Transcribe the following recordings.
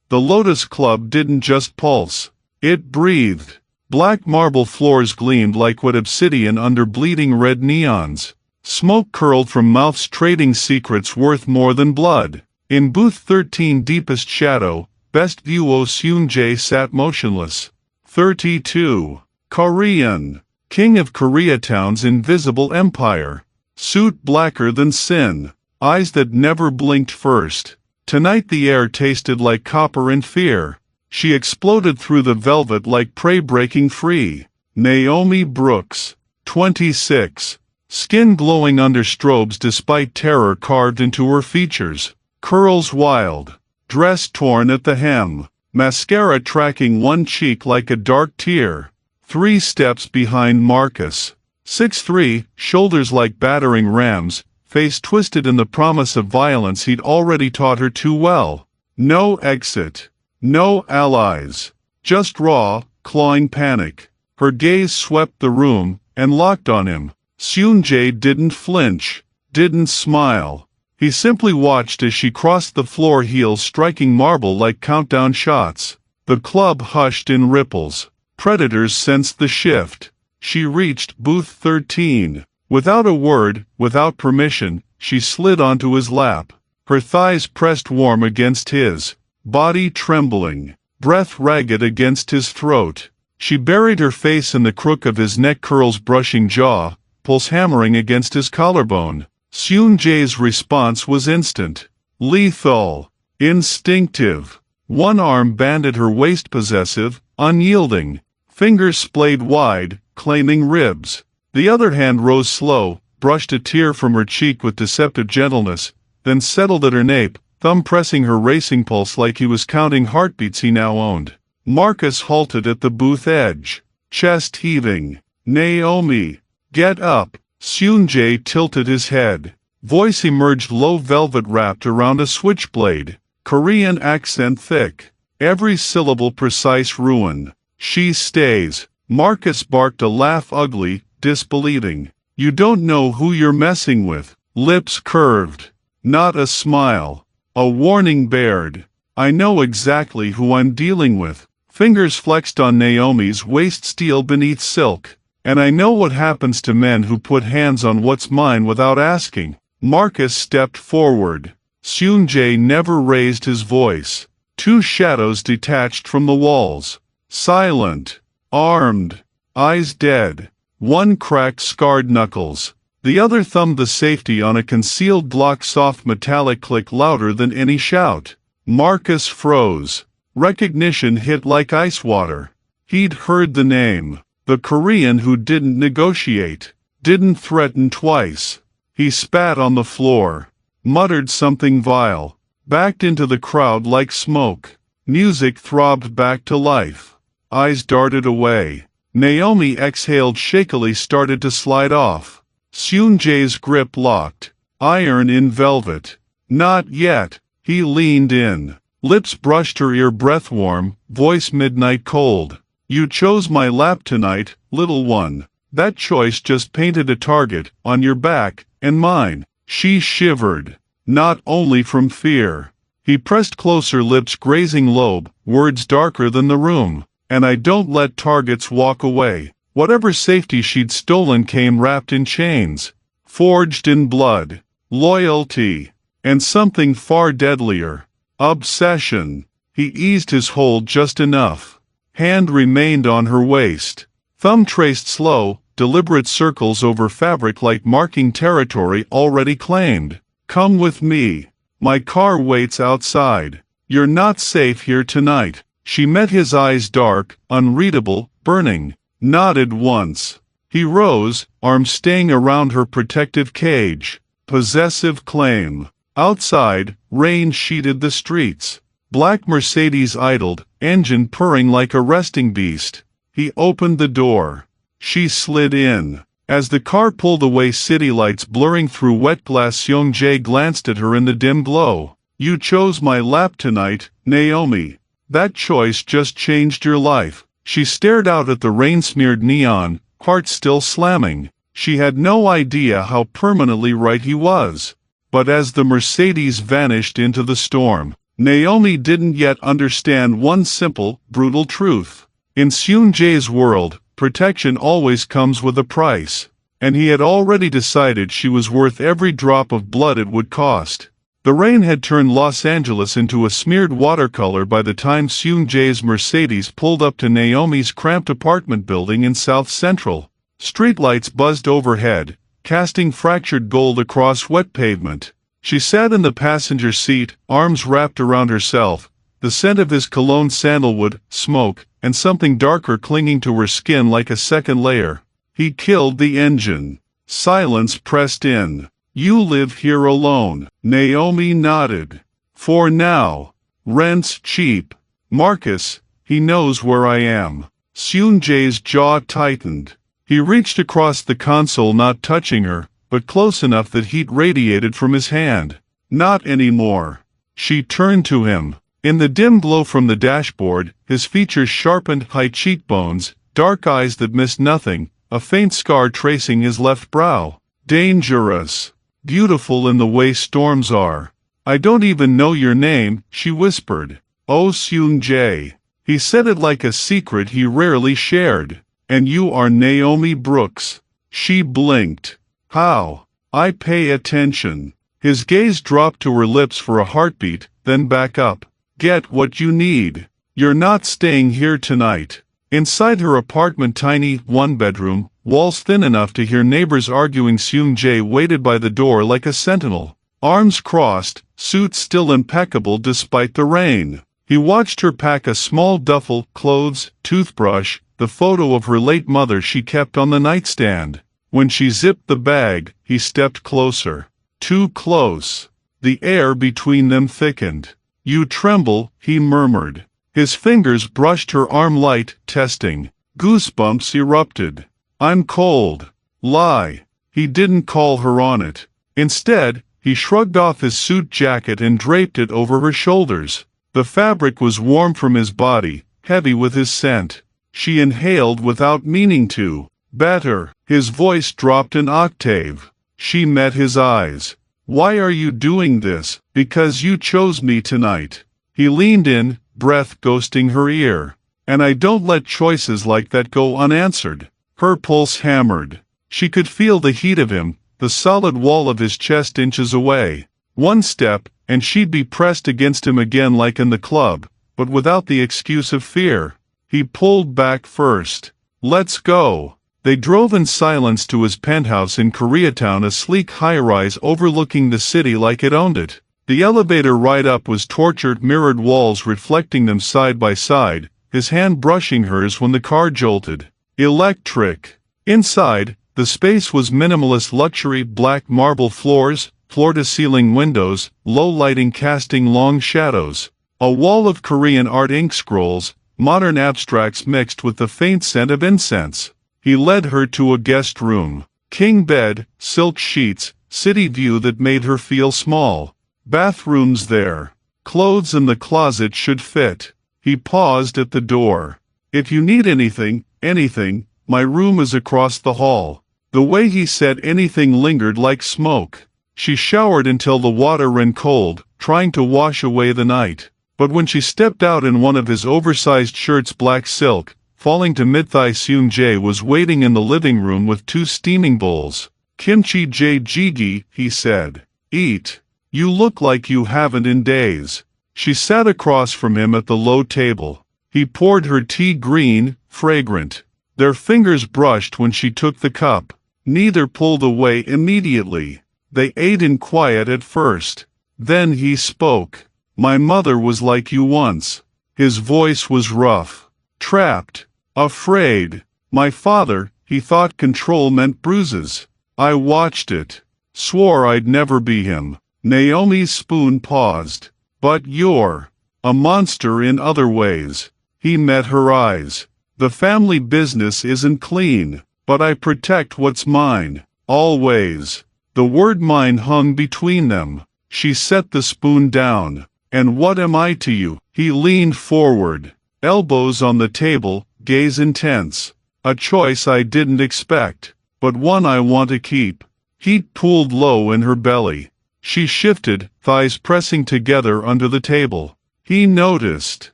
The Lotus Club didn't just pulse. It breathed. Black marble floors gleamed like wet obsidian under bleeding red neons. Smoke curled from mouths trading secrets worth more than blood. In booth 13 deepest shadow, best view Seung-jae sat motionless. 32. Korean. King of Koreatown's invisible empire. Suit blacker than sin. Eyes that never blinked first. Tonight the air tasted like copper and fear. She exploded through the velvet like prey breaking free. Naomi Brooks. 26. Skin glowing under strobes despite terror carved into her features. Curls wild. Dress torn at the hem. Mascara tracking one cheek like a dark tear. 3 steps behind Marcus. 6'3", shoulders like battering rams, face twisted in the promise of violence he'd already taught her too well. No exit. No allies. Just raw, clawing panic. Her gaze swept the room, and locked on him. Seung-jae didn't flinch. Didn't smile. He simply watched as she crossed the floor, heels striking marble like countdown shots. The club hushed in ripples. Predators sensed the shift. She reached booth 13. Without a word, without permission, she slid onto his lap. Her thighs pressed warm against his. Body trembling. Breath ragged against his throat. She buried her face in the crook of his neck, curls brushing jaw, pulse hammering against his collarbone. Seung-jae's response was instant. Lethal. Instinctive. One arm banded her waist, possessive, unyielding. Fingers splayed wide, claiming ribs. The other hand rose slow, brushed a tear from her cheek with deceptive gentleness, then settled at her nape, thumb pressing her racing pulse like he was counting heartbeats he now owned. Marcus halted at the booth edge. Chest heaving. Naomi. Get up. Seung-jae tilted his head. Voice emerged low, velvet wrapped around a switchblade. Korean accent thick. Every syllable precise ruin. She stays. Marcus barked, a laugh ugly, disbelieving. You don't know who you're messing with. Lips curved. Not a smile. A warning bared. I know exactly who I'm dealing with. Fingers flexed on Naomi's waist, steel beneath silk. And I know what happens to men who put hands on what's mine without asking. Marcus stepped forward. Seung-jae never raised his voice. 2 shadows detached from the walls. Silent. Armed. Eyes dead. One cracked, scarred knuckles. The other thumbed the safety on a concealed block, soft metallic click louder than any shout. Marcus froze. Recognition hit like ice water. He'd heard the name. The Korean who didn't negotiate. Didn't threaten twice. He spat on the floor. Muttered something vile. Backed into the crowd like smoke. Music throbbed back to life. Eyes darted away. Naomi exhaled shakily, started to slide off. Seung-jae's grip locked. Iron in velvet. Not yet. He leaned in. Lips brushed her ear, breath warm, voice midnight cold. You chose my lap tonight, little one. That choice just painted a target on your back, and mine. She shivered. Not only from fear. He pressed closer, lips grazing lobe, words darker than the room. And I don't let targets walk away. Whatever safety she'd stolen came wrapped in chains. Forged in blood. Loyalty. And something far deadlier. Obsession. He eased his hold just enough. Hand remained on her waist. Thumb traced slow, deliberate circles over fabric like marking territory already claimed. Come with me. My car waits outside. You're not safe here tonight. She met his eyes, dark, unreadable, burning. Nodded once. He rose, arms staying around her protective cage. Possessive claim. Outside, rain sheeted the streets. Black Mercedes idled, engine purring like a resting beast. He opened the door. She slid in. As the car pulled away, city lights blurring through wet glass, Seung-jae glanced at her in the dim glow. You chose my lap tonight, Naomi. That choice just changed your life. She stared out at the rain-smeared neon, heart still slamming. She had no idea how permanently right he was. But as the Mercedes vanished into the storm, Naomi didn't yet understand one simple, brutal truth. In Seung-jae's world, protection always comes with a price, and he had already decided she was worth every drop of blood it would cost. The rain had turned Los Angeles into a smeared watercolor by the time Seung-jae's Mercedes pulled up to Naomi's cramped apartment building in South Central. Streetlights buzzed overhead, casting fractured gold across wet pavement. She sat in the passenger seat, arms wrapped around herself, the scent of his cologne, sandalwood, smoke, and something darker clinging to her skin like a second layer. He killed the engine. Silence pressed in. You live here alone. Naomi nodded. For now. Rent's cheap. Marcus, he knows where I am. Seung-jae's jaw tightened. He reached across the console, not touching her, but close enough that heat radiated from his hand. Not anymore. She turned to him. In the dim glow from the dashboard, his features sharpened, high cheekbones, dark eyes that missed nothing, a faint scar tracing his left brow. Dangerous. Beautiful in the way storms are. I don't even know your name, she whispered. Oh, Seung-jae. He said it like a secret he rarely shared. And you are Naomi Brooks. She blinked. How? I pay attention. His gaze dropped to her lips for a heartbeat, then back up. Get what you need. You're not staying here tonight. Inside her apartment, tiny, one-bedroom, walls thin enough to hear neighbors arguing, Seung-jae waited by the door like a sentinel. Arms crossed, suit still impeccable despite the rain. He watched her pack a small duffel, clothes, toothbrush, the photo of her late mother she kept on the nightstand. When she zipped the bag, he stepped closer. Too close. The air between them thickened. You tremble, he murmured. His fingers brushed her arm, light, testing. Goosebumps erupted. I'm cold. Lie. He didn't call her on it. Instead, he shrugged off his suit jacket and draped it over her shoulders. The fabric was warm from his body, heavy with his scent. She inhaled without meaning to. Better. His voice dropped an octave. She met his eyes. Why are you doing this? Because you chose me tonight. He leaned in, breath ghosting her ear. And I don't let choices like that go unanswered. Her pulse hammered. She could feel the heat of him, the solid wall of his chest inches away. One step, and she'd be pressed against him again like in the club, but without the excuse of fear. He pulled back first. Let's go. They drove in silence to his penthouse in Koreatown, a sleek high-rise overlooking the city like it owned it. The elevator ride up was tortured, mirrored walls reflecting them side by side, his hand brushing hers when the car jolted. Electric. Inside, the space was minimalist luxury, black marble floors, floor-to-ceiling windows, low lighting casting long shadows. A wall of Korean art ink scrolls, modern abstracts mixed with the faint scent of incense. He led her to a guest room. King bed, silk sheets, city view that made her feel small. Bathrooms there. Clothes in the closet should fit. He paused at the door. If you need anything, my room is across the hall. The way he said anything lingered like smoke. She showered until the water ran cold, trying to wash away the night. But when she stepped out in one of his oversized shirts, black silk, falling to mid-thigh, Seung-jae was waiting in the living room with two steaming bowls. Kimchi jjigae, he said. Eat. You look like you haven't in days. She sat across from him at the low table. He poured her tea, green, fragrant. Their fingers brushed when she took the cup. Neither pulled away immediately. They ate in quiet at first. Then he spoke. My mother was like you once. His voice was rough. Trapped. Afraid. My father, he thought control meant bruises. I watched it. Swore I'd never be him. Naomi's spoon paused. But you're a monster in other ways. He met her eyes. The family business isn't clean, but I protect what's mine. Always. The word mine hung between them. She set the spoon down. And what am I to you? He leaned forward. Elbows on the table, gaze intense. A choice I didn't expect, but one I want to keep. Heat pooled low in her belly. She shifted, thighs pressing together under the table. He noticed.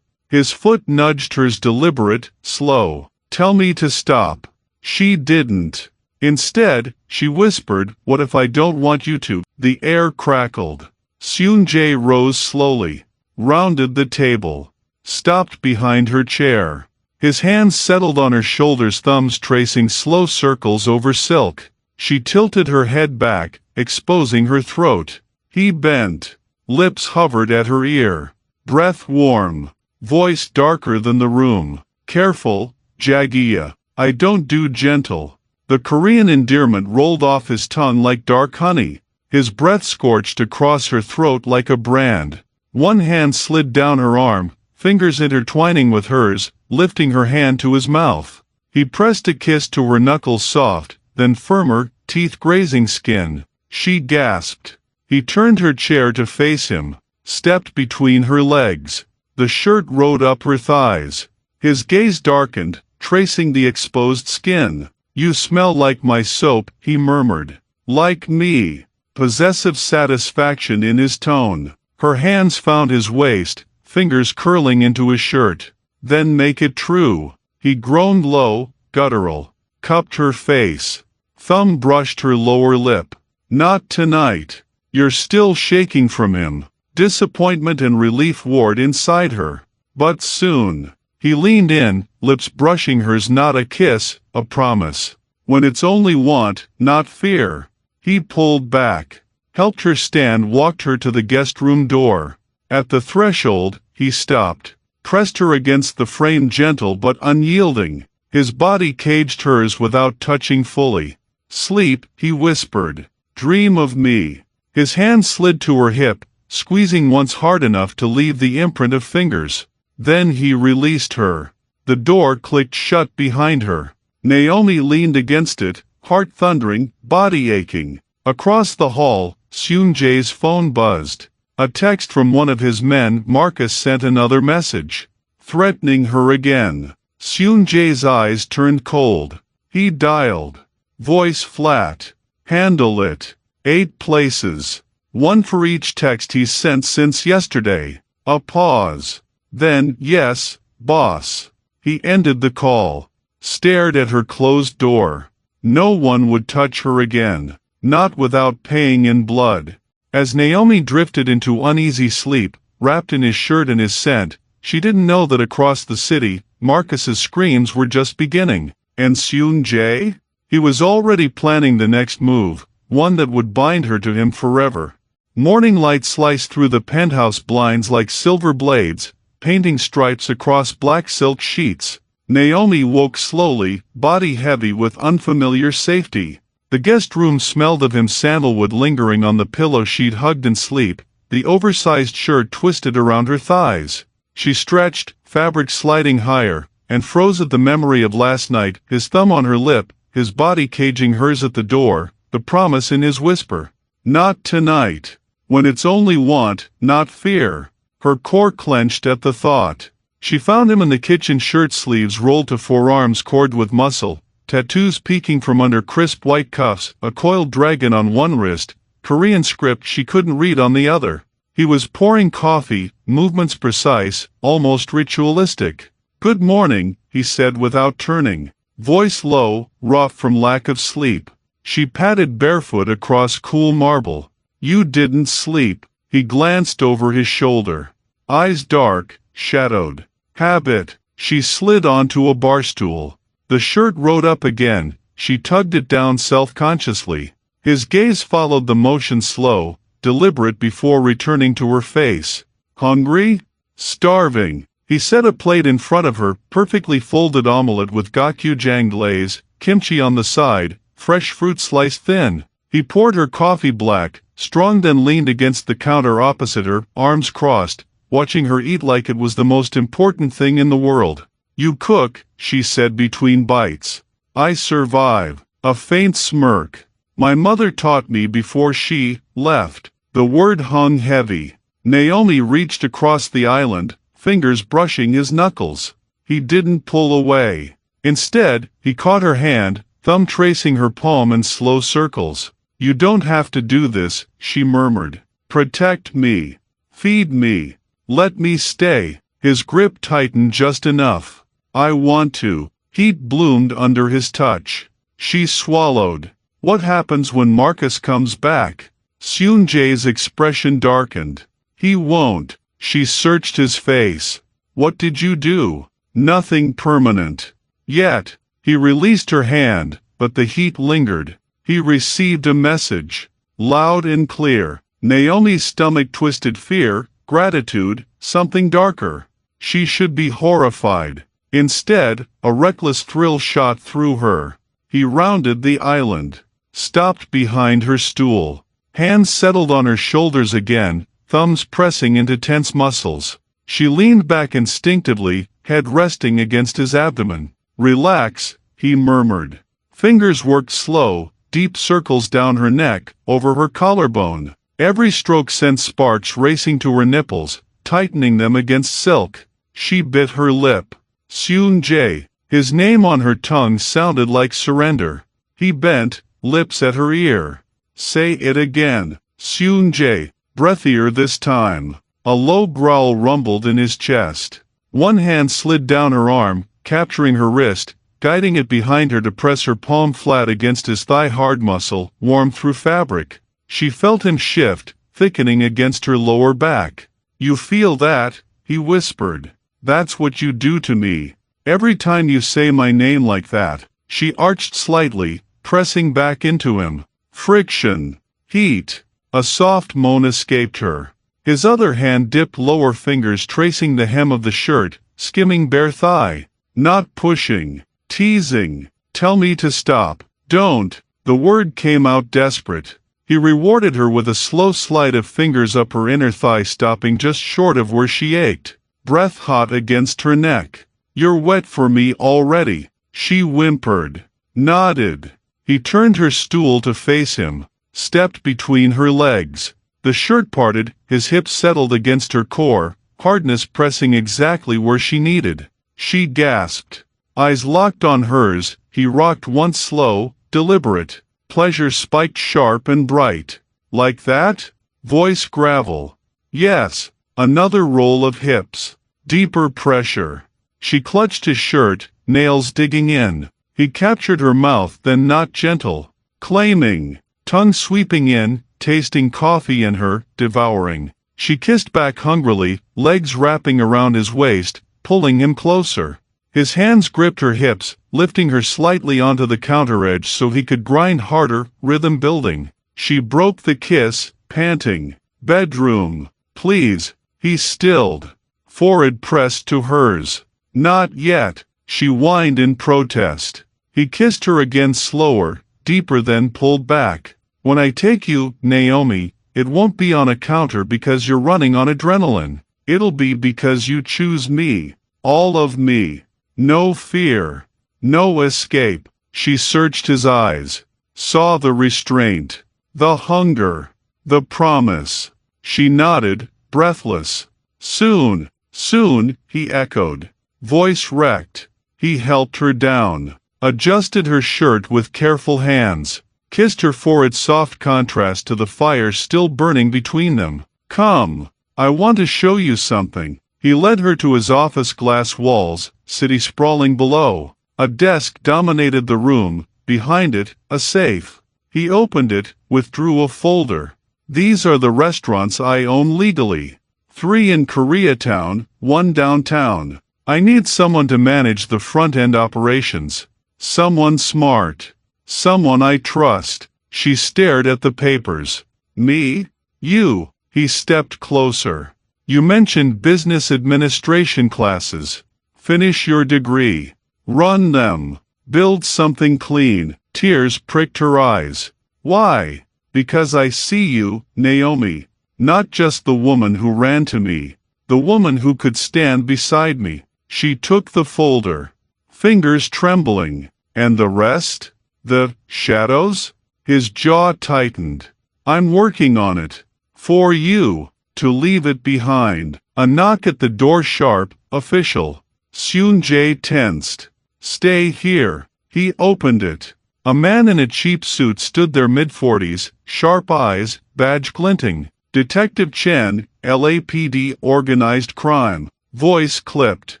His foot nudged hers, deliberate, slow. "Tell me to stop." She didn't. Instead, she whispered, "What if I don't want you to?" The air crackled. Seung-jae rose slowly, rounded the table, stopped behind her chair. His hands settled on her shoulders, thumbs tracing slow circles over silk. She tilted her head back, exposing her throat. He bent. Lips hovered at her ear. Breath warm. Voice darker than the room. "Careful, Jagia. I don't do gentle." The Korean endearment rolled off his tongue like dark honey. His breath scorched across her throat like a brand. One hand slid down her arm, fingers intertwining with hers, lifting her hand to his mouth. He pressed a kiss to her knuckles, soft, then firmer, teeth grazing skin. She gasped. He turned her chair to face him, stepped between her legs. The shirt rode up her thighs. His gaze darkened, tracing the exposed skin. "You smell like my soap," he murmured. "Like me." Possessive satisfaction in his tone. Her hands found his waist, fingers curling into his shirt. "Then make it true." He groaned low, guttural. Cupped her face. Thumb brushed her lower lip. "Not tonight." "You're still shaking from him." Disappointment and relief warred inside her. "But soon." He leaned in, lips brushing hers, not a kiss, a promise. "When it's only want, not fear." He pulled back, helped her stand, walked her to the guest room door. At the threshold, he stopped, pressed her against the frame, gentle but unyielding. His body caged hers without touching fully. "Sleep," he whispered. "Dream of me." His hand slid to her hip, squeezing once hard enough to leave the imprint of fingers. Then he released her. The door clicked shut behind her. Naomi leaned against it, heart thundering, body aching. Across the hall, Seung-jae's phone buzzed. A text from one of his men. Marcus sent another message, threatening her again. Seung-jae's eyes turned cold. He dialed. Voice flat. "Handle it." 8 places. One for each text he sent since yesterday. A pause. Then, "Yes, boss." He ended the call. Stared at her closed door. No one would touch her again. Not without paying in blood. As Naomi drifted into uneasy sleep, wrapped in his shirt and his scent, she didn't know that across the city, Marcus's screams were just beginning. And Seung-jae? He was already planning the next move, one that would bind her to him forever. Morning light sliced through the penthouse blinds like silver blades, painting stripes across black silk sheets. Naomi woke slowly, body heavy with unfamiliar safety. The guest room smelled of him, sandalwood lingering on the pillow she'd hugged in sleep, the oversized shirt twisted around her thighs. She stretched, fabric sliding higher, and froze at the memory of last night, his thumb on her lip, his body caging hers at the door, the promise in his whisper. "Not tonight." When it's only want, not fear. Her core clenched at the thought. She found him in the kitchen, shirt sleeves rolled to forearms corded with muscle, tattoos peeking from under crisp white cuffs, a coiled dragon on one wrist, Korean script she couldn't read on the other. He was pouring coffee, movements precise, almost ritualistic. "Good morning," he said without turning. Voice low, rough from lack of sleep. She padded barefoot across cool marble. "You didn't sleep." He glanced over his shoulder. Eyes dark, shadowed. "Habit." She slid onto a barstool. The shirt rode up again. She tugged it down self-consciously. His gaze followed the motion, slow, deliberate, before returning to her face. "Hungry?" "Starving." He set a plate in front of her, perfectly folded omelette with gochujang glaze, kimchi on the side, fresh fruit sliced thin. He poured her coffee black, strong, then leaned against the counter opposite her, arms crossed, watching her eat like it was the most important thing in the world. "You cook," she said between bites. "I survive." A faint smirk. "My mother taught me before she left." The word hung heavy. Naomi reached across the island, fingers brushing his knuckles. He didn't pull away. Instead, he caught her hand, thumb tracing her palm in slow circles. You don't have to do this, she murmured. Protect me. Feed me. Let me stay. His grip tightened just enough. I want to. Heat bloomed under his touch. She swallowed. What happens when Marcus comes back? Seung-jae's expression darkened. He won't. She searched his face. What did you do? Nothing permanent. Yet. He released her hand, but the heat lingered. He received a message. Loud and clear. Naomi's stomach twisted fear, gratitude, something darker. She should be horrified. Instead, a reckless thrill shot through her. He rounded the island. Stopped behind her stool. Hands settled on her shoulders again, thumbs pressing into tense muscles. She leaned back instinctively, head resting against his abdomen. Relax, he murmured. Fingers worked slow, deep circles down her neck, over her collarbone. Every stroke sent sparks racing to her nipples, tightening them against silk. She bit her lip. Seung-jae. His name on her tongue sounded like surrender. He bent, lips at her ear. Say it again. Seung-jae. Breathier this time. A low growl rumbled in his chest. One hand slid down her arm, capturing her wrist, guiding it behind her to press her palm flat against his thigh-hard muscle, warm through fabric. She felt him shift, thickening against her lower back. You feel that? He whispered. That's what you do to me. Every time you say my name like that. She arched slightly, pressing back into him. Friction. Heat. A soft moan escaped her. His other hand dipped lower fingers tracing the hem of the shirt, skimming bare thigh. Not pushing. Teasing. Tell me to stop. Don't. The word came out desperate. He rewarded her with a slow slide of fingers up her inner thigh, stopping just short of where she ached. Breath hot against her neck. You're wet for me already. She whimpered. Nodded. He turned her stool to face him. Stepped between her legs. The shirt parted, his hips settled against her core, hardness pressing exactly where she needed. She gasped. Eyes locked on hers, he rocked once slow, deliberate. Pleasure spiked sharp and bright. Like that? Voice gravel. Yes. Another roll of hips. Deeper pressure. She clutched his shirt, nails digging in. He captured her mouth, then not gentle. Claiming. Tongue sweeping in, tasting coffee in her, devouring. She kissed back hungrily, legs wrapping around his waist, pulling him closer. His hands gripped her hips, lifting her slightly onto the counter edge so he could grind harder, rhythm building. She broke the kiss, panting. Bedroom. Please. He stilled. Forehead pressed to hers. Not yet. She whined in protest. He kissed her again slower, deeper, then pulled back. When I take you, Naomi, it won't be on a counter because you're running on adrenaline. It'll be because you choose me. All of me. No fear. No escape. She searched his eyes. Saw the restraint. The hunger. The promise. She nodded, breathless. Soon. Soon, he echoed. Voice wrecked. He helped her down. Adjusted her shirt with careful hands. Kissed her forehead, soft contrast to the fire still burning between them. Come. I want to show you something. He led her to his office, glass walls, city sprawling below. A desk dominated the room, behind it, a safe. He opened it, withdrew a folder. These are the restaurants I own legally. 3 in Koreatown, 1 downtown. I need someone to manage the front-end operations. Someone smart. Someone I trust. She stared at the papers. Me? You. He stepped closer. You mentioned business administration classes. Finish your degree. Run them. Build something clean. Tears pricked her eyes. Why? Because I see you, Naomi. Not just the woman who ran to me. The woman who could stand beside me. She took the folder. Fingers trembling. And the rest? The shadows? His jaw tightened. I'm working on it. For you. To leave it behind. A knock at the door, sharp, official. Seung-jae tensed. Stay here. He opened it. A man in a cheap suit stood there mid-40s, sharp eyes, badge glinting. Detective Chen, LAPD Organized Crime. Voice clipped.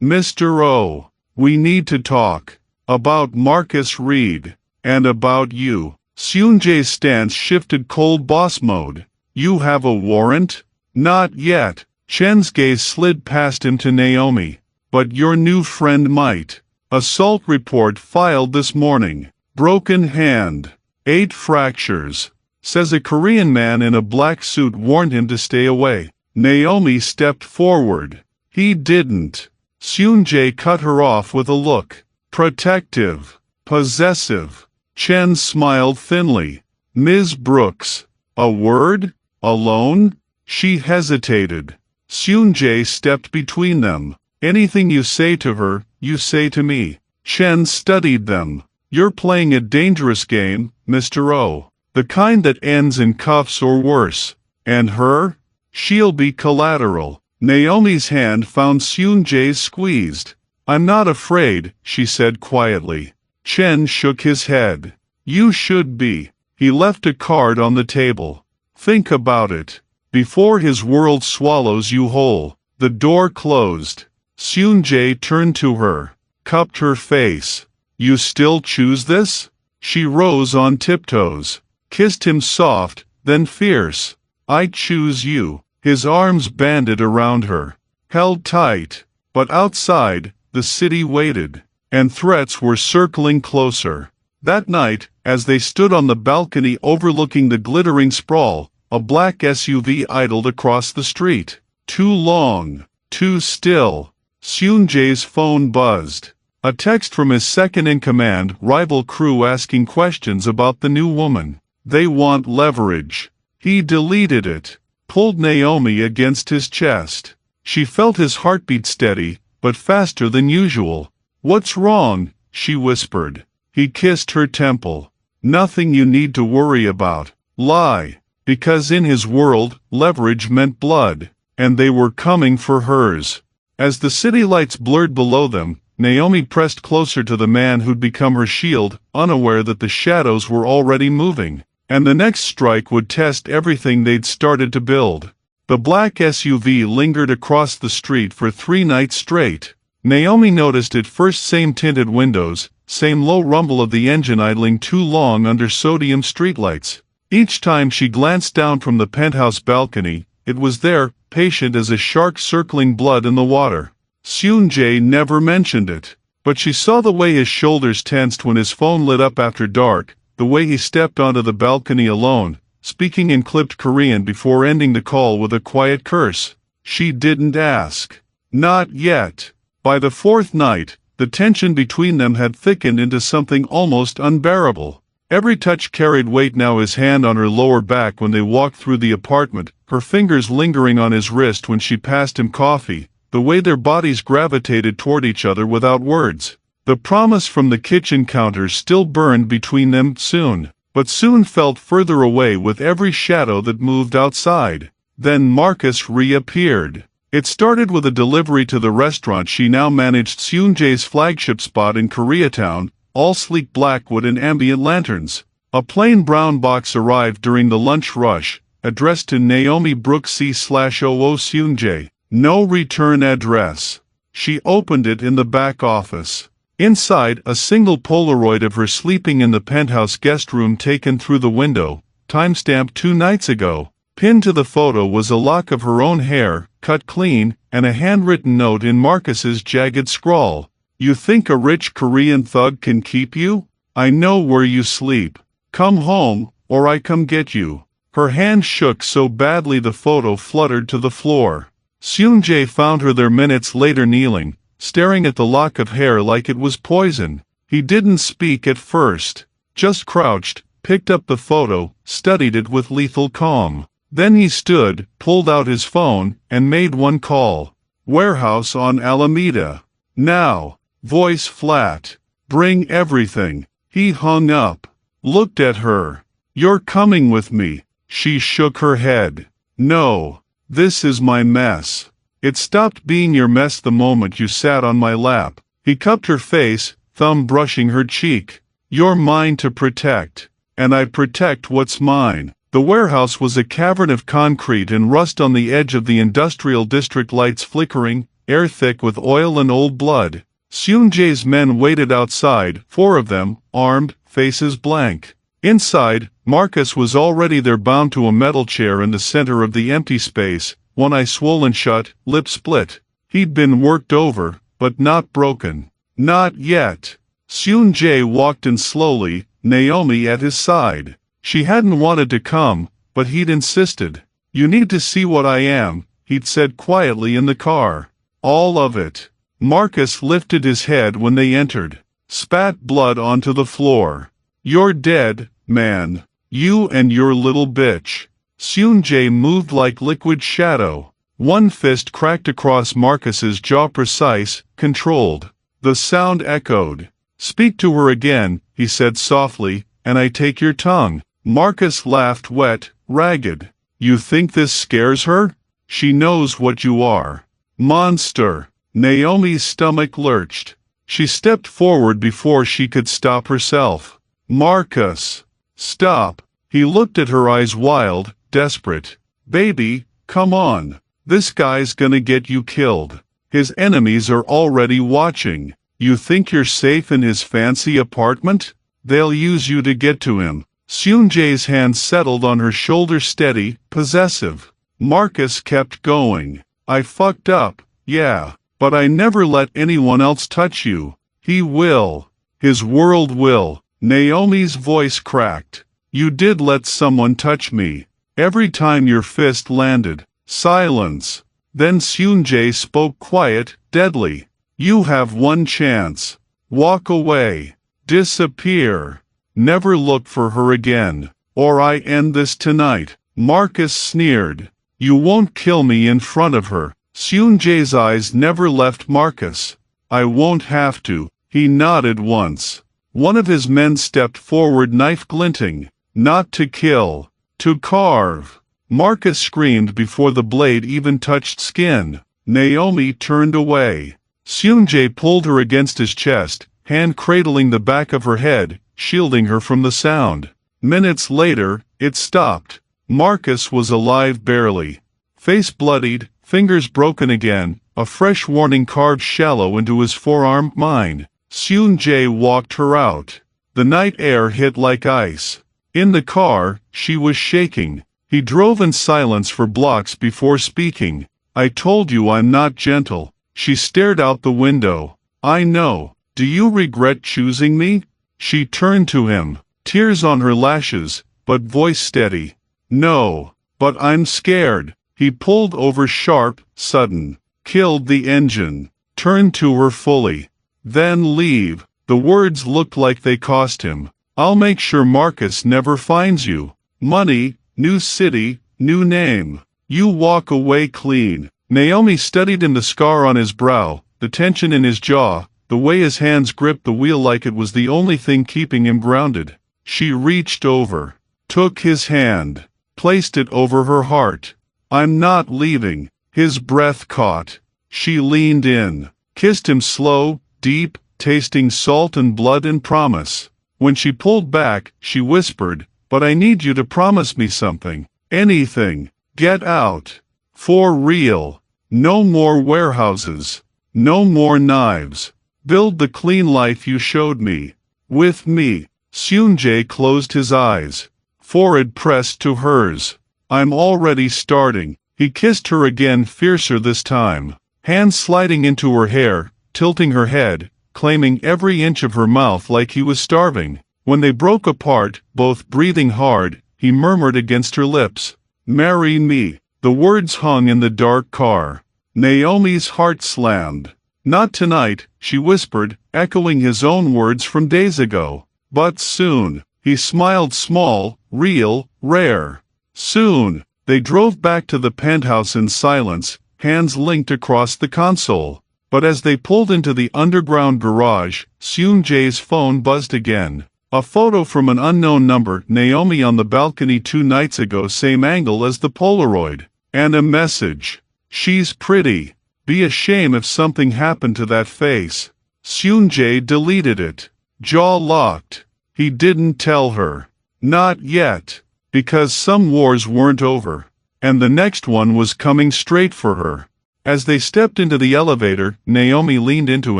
Mr. O. We need to talk. About Marcus Reed. And about you. Seung-jae's stance shifted cold boss mode. You have a warrant? Not yet. Chen's gaze slid past him to Naomi. But your new friend might. Assault report filed this morning. Broken hand. 8 fractures. Says a Korean man in a black suit warned him to stay away. Naomi stepped forward. He didn't. Seung-jae cut her off with a look. Protective. Possessive. Chen smiled thinly. Ms. Brooks. A word? Alone? She hesitated. Seung-jae stepped between them. Anything you say to her, you say to me. Chen studied them. You're playing a dangerous game, Mr. O. The kind that ends in cuffs or worse. And her? She'll be collateral. Naomi's hand found Seung-jae's squeezed. I'm not afraid, she said quietly. Chen shook his head. You should be. He left a card on the table. Think about it. Before his world swallows you whole. The door closed. Seung-jae turned to her. Cupped her face. You still choose this? She rose on tiptoes. Kissed him soft, then fierce. I choose you. His arms banded around her. Held tight. But outside, the city waited. And threats were circling closer. That night, as they stood on the balcony overlooking the glittering sprawl, a black SUV idled across the street. Too long. Too still. Seung-jae's phone buzzed. A text from his second-in-command rival crew asking questions about the new woman. They want leverage. He deleted it. Pulled Naomi against his chest. She felt his heartbeat steady, but faster than usual. What's wrong? She whispered. He kissed her temple. Nothing you need to worry about. Lie. Because in his world, leverage meant blood. And they were coming for hers. As the city lights blurred below them, Naomi pressed closer to the man who'd become her shield, unaware that the shadows were already moving. And the next strike would test everything they'd started to build. The black SUV lingered across the street for 3 nights straight. Naomi noticed at first same tinted windows, same low rumble of the engine idling too long under sodium streetlights. Each time she glanced down from the penthouse balcony, it was there, patient as a shark circling blood in the water. Seung-jae never mentioned it, but she saw the way his shoulders tensed when his phone lit up after dark, the way he stepped onto the balcony alone, speaking in clipped Korean before ending the call with a quiet curse. She didn't ask. Not yet. By the 4th night, the tension between them had thickened into something almost unbearable. Every touch carried weight. Now his hand on her lower back when they walked through the apartment, her fingers lingering on his wrist when she passed him coffee, the way their bodies gravitated toward each other without words. The promise from the kitchen counter still burned between them soon, but soon felt further away with every shadow that moved outside. Then Marcus reappeared. It started with a delivery to the restaurant she now managed, Seung-jae's flagship spot in Koreatown, all sleek blackwood and ambient lanterns. A plain brown box arrived during the lunch rush, addressed to Naomi Brooks C/00 Seung-jae. No return address. She opened it in the back office. Inside, a single Polaroid of her sleeping in the penthouse guest room taken through the window, timestamped 2 nights ago. Pinned to the photo was a lock of her own hair, cut clean, and a handwritten note in Marcus's jagged scrawl. You think a rich Korean thug can keep you? I know where you sleep. Come home, or I come get you. Her hand shook so badly the photo fluttered to the floor. Seung-jae found her there minutes later kneeling, staring at the lock of hair like it was poison. He didn't speak at first, just crouched, picked up the photo, studied it with lethal calm. Then he stood, pulled out his phone, and made one call. Warehouse on Alameda. Now. Voice flat. Bring everything. He hung up. Looked at her. You're coming with me. She shook her head. No. This is my mess. It stopped being your mess the moment you sat on my lap. He cupped her face, thumb brushing her cheek. You're mine to protect. And I protect what's mine. The warehouse was a cavern of concrete and rust on the edge of the industrial district, lights flickering, air thick with oil and old blood. Seung-jae's men waited outside, 4 of them, armed, faces blank. Inside, Marcus was already there, bound to a metal chair in the center of the empty space, one eye swollen shut, lip split. He'd been worked over, but not broken. Not yet. Seung-jae walked in slowly, Naomi at his side. She hadn't wanted to come, but he'd insisted. You need to see what I am, he'd said quietly in the car. All of it. Marcus lifted his head when they entered. Spat blood onto the floor. You're dead, man. You and your little bitch. Seung-jae moved like liquid shadow. One fist cracked across Marcus's jaw, precise, controlled. The sound echoed. Speak to her again, he said softly, and I take your tongue. Marcus laughed, wet, ragged. You think this scares her? She knows what you are. Monster. Naomi's stomach lurched. She stepped forward before she could stop herself. Marcus. Stop. He looked at her, eyes wild, desperate. Baby, come on. This guy's gonna get you killed. His enemies are already watching. You think you're safe in his fancy apartment? They'll use you to get to him. Seung-jae's hand settled on her shoulder, steady, possessive. Marcus kept going. I fucked up, yeah, but I never let anyone else touch you. He will. His world will. Naomi's voice cracked. You did let someone touch me. Every time your fist landed. Silence. Then Seung-jae spoke, quiet, deadly. You have one chance. Walk away. Disappear. Never look for her again. Or I end this tonight. Marcus sneered. You won't kill me in front of her. Seung-jae's eyes never left Marcus. I won't have to. He nodded once. One of his men stepped forward, knife glinting. Not to kill. To carve. Marcus screamed before the blade even touched skin. Naomi turned away. Seung-jae pulled her against his chest, hand cradling the back of her head, shielding her from the sound. Minutes later, it stopped. Marcus was alive barely. Face bloodied, fingers broken again, a fresh warning carved shallow into his forearm. Mine. Seung-jae walked her out. The night air hit like ice. In the car, she was shaking. He drove in silence for blocks before speaking. I told you I'm not gentle. She stared out the window. I know. Do you regret choosing me? She turned to him, tears on her lashes, but voice steady. No, but I'm scared. He pulled over sharp, sudden. Killed the engine. Turned to her fully. Then leave. The words looked like they cost him. I'll make sure Marcus never finds you. Money, new city, new name. You walk away clean. Naomi studied him, the scar on his brow, the tension in his jaw, the way his hands gripped the wheel like it was the only thing keeping him grounded. She reached over, took his hand, placed it over her heart. I'm not leaving. His breath caught. She leaned in, kissed him slow, deep, tasting salt and blood and promise. When she pulled back, she whispered, but I need you to promise me something. Anything. Get out. For real. No more warehouses. No more knives. Build the clean life you showed me. With me. Seung-jae closed his eyes. Forehead pressed to hers. I'm already starting. He kissed her again, fiercer this time. Hands sliding into her hair, tilting her head, claiming every inch of her mouth like he was starving. When they broke apart, both breathing hard, he murmured against her lips. Marry me. The words hung in the dark car. Naomi's heart slammed. Not tonight, she whispered, echoing his own words from days ago. But soon. He smiled, small, real, rare. Soon. They drove back to the penthouse in silence, hands linked across the console. But as they pulled into the underground garage, Seung-jae's phone buzzed again. A photo from an unknown number, Naomi on the balcony 2 nights ago, same angle as the Polaroid. And a message. She's pretty. Be a shame if something happened to that face. Seung-jae deleted it. Jaw locked. He didn't tell her. Not yet. Because some wars weren't over. And the next one was coming straight for her. As they stepped into the elevator, Naomi leaned into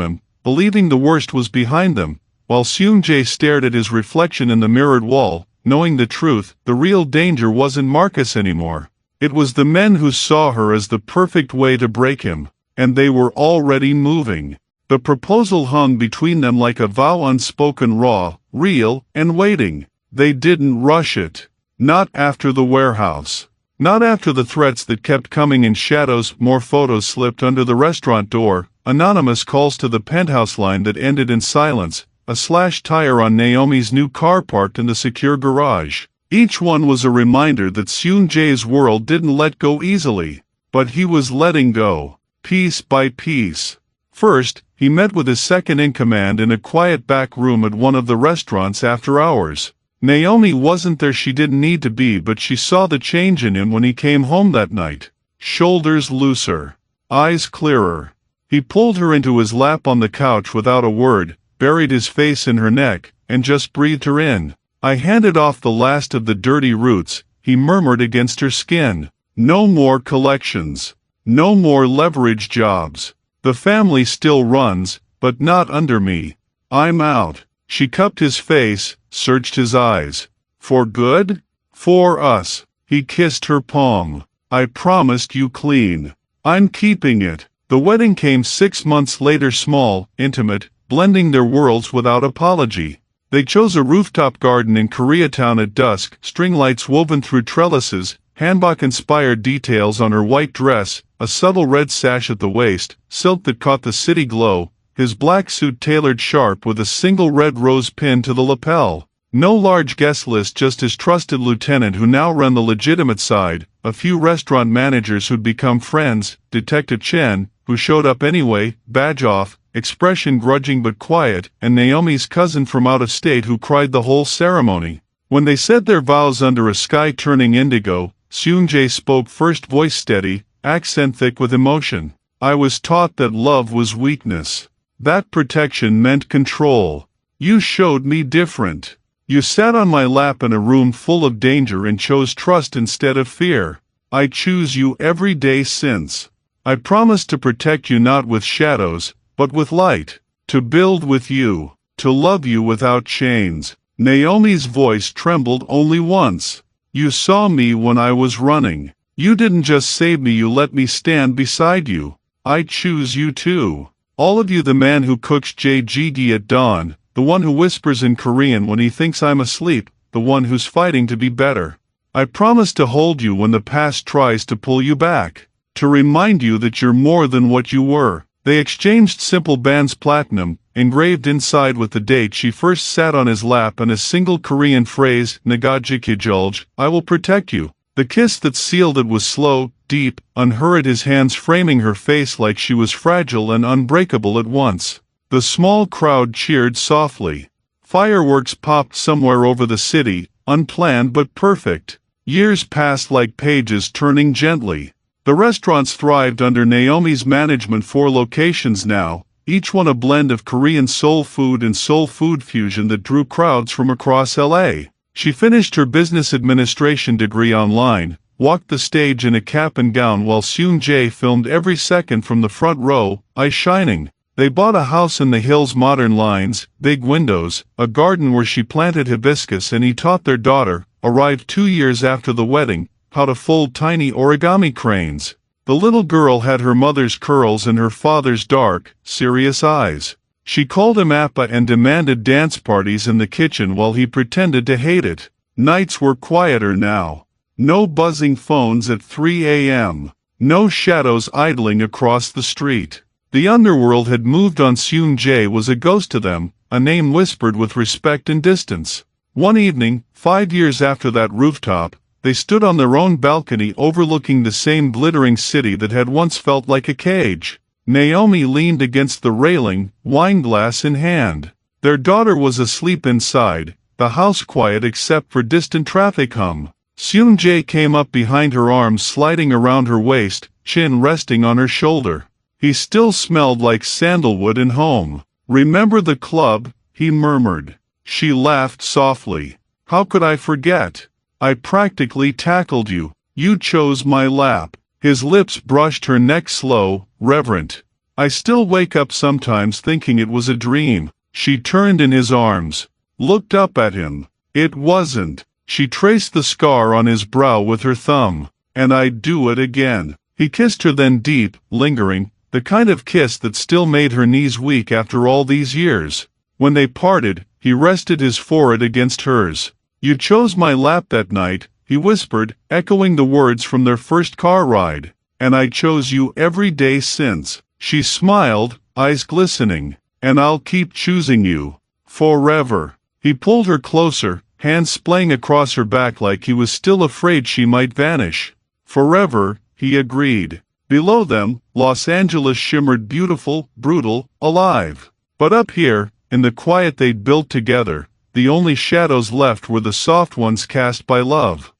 him, believing the worst was behind them, while Seung-jae stared at his reflection in the mirrored wall, knowing the truth. The real danger wasn't Marcus anymore. It was the men who saw her as the perfect way to break him, and they were already moving. The proposal hung between them like a vow, unspoken, raw, real, and waiting. They didn't rush it. Not after the warehouse. Not after the threats that kept coming in shadows. More photos slipped under the restaurant door, anonymous calls to the penthouse line that ended in silence, a slashed tire on Naomi's new car parked in the secure garage. Each one was a reminder that Seung-jae's world didn't let go easily. But he was letting go, piece by piece. First, he met with his second-in-command in a quiet back room at one of the restaurants after hours. Naomi wasn't there, she didn't need to be, but she saw the change in him when he came home that night. Shoulders looser. Eyes clearer. He pulled her into his lap on the couch without a word, buried his face in her neck, and just breathed her in. I handed off the last of the dirty roots, he murmured against her skin. No more collections. No more leverage jobs. The family still runs, but not under me. I'm out. She cupped his face, searched his eyes. For good? For us. He kissed her palm. I promised you clean. I'm keeping it. The wedding came 6 months later, small, intimate, blending their worlds without apology. They chose a rooftop garden in Koreatown at dusk, string lights woven through trellises, hanbok-inspired details on her white dress, a subtle red sash at the waist, silk that caught the city glow, his black suit tailored sharp with a single red rose pin to the lapel. No large guest list, just his trusted lieutenant who now ran the legitimate side, a few restaurant managers who'd become friends, Detective Chen, who showed up anyway, badge off, expression grudging but quiet, and Naomi's cousin from out of state who cried the whole ceremony. When they said their vows under a sky turning indigo, Seung-jae spoke first, voice steady, accent thick with emotion. I was taught that love was weakness. That protection meant control. You showed me different. You sat on my lap in a room full of danger and chose trust instead of fear. I choose you every day since. I promised to protect you not with shadows, but with light. To build with you. To love you without chains. Naomi's voice trembled only once. You saw me when I was running. You didn't just save me, you let me stand beside you. I choose you too. All of you, the man who cooks jjigae at dawn, the one who whispers in Korean when he thinks I'm asleep, the one who's fighting to be better. I promise to hold you when the past tries to pull you back. To remind you that you're more than what you were. They exchanged simple bands, platinum, engraved inside with the date she first sat on his lap, and a single Korean phrase, nagajikijulj, I will protect you. The kiss that sealed it was slow, deep, unhurried, his hands framing her face like she was fragile and unbreakable at once. The small crowd cheered softly. Fireworks popped somewhere over the city, unplanned but perfect. Years passed like pages turning gently. The restaurants thrived under Naomi's management, 4 locations now, each one a blend of Korean soul food and soul food fusion that drew crowds from across LA. She finished her business administration degree online, walked the stage in a cap and gown while Seung-jae filmed every second from the front row, eyes shining. They bought a house in the hills, modern lines, big windows, a garden where she planted hibiscus, and he taught their daughter, arrived 2 years after the wedding, how to fold tiny origami cranes. The little girl had her mother's curls and her father's dark, serious eyes. She called him Appa and demanded dance parties in the kitchen while he pretended to hate it. Nights were quieter now. No buzzing phones at 3 a.m. No shadows idling across the street. The underworld had moved on. Seung-jae was a ghost to them, a name whispered with respect and distance. One evening, 5 years after that rooftop, they stood on their own balcony overlooking the same glittering city that had once felt like a cage. Naomi leaned against the railing, wineglass in hand. Their daughter was asleep inside, the house quiet except for distant traffic hum. Seung-jae came up behind her, arms sliding around her waist, chin resting on her shoulder. He still smelled like sandalwood and home. Remember the club? He murmured. She laughed softly. How could I forget? I practically tackled you. You chose my lap. His lips brushed her neck slow, reverent. I still wake up sometimes thinking it was a dream. She turned in his arms, looked up at him. It wasn't. She traced the scar on his brow with her thumb. And I'd do it again. He kissed her then deep, lingering, the kind of kiss that still made her knees weak after all these years. When they parted, he rested his forehead against hers. You chose my lap that night, he whispered, echoing the words from their first car ride. And I chose you every day since. She smiled, eyes glistening. And I'll keep choosing you. Forever. He pulled her closer, hands splaying across her back like he was still afraid she might vanish. Forever, he agreed. Below them, Los Angeles shimmered beautiful, brutal, alive. But up here, in the quiet they'd built together, the only shadows left were the soft ones cast by love.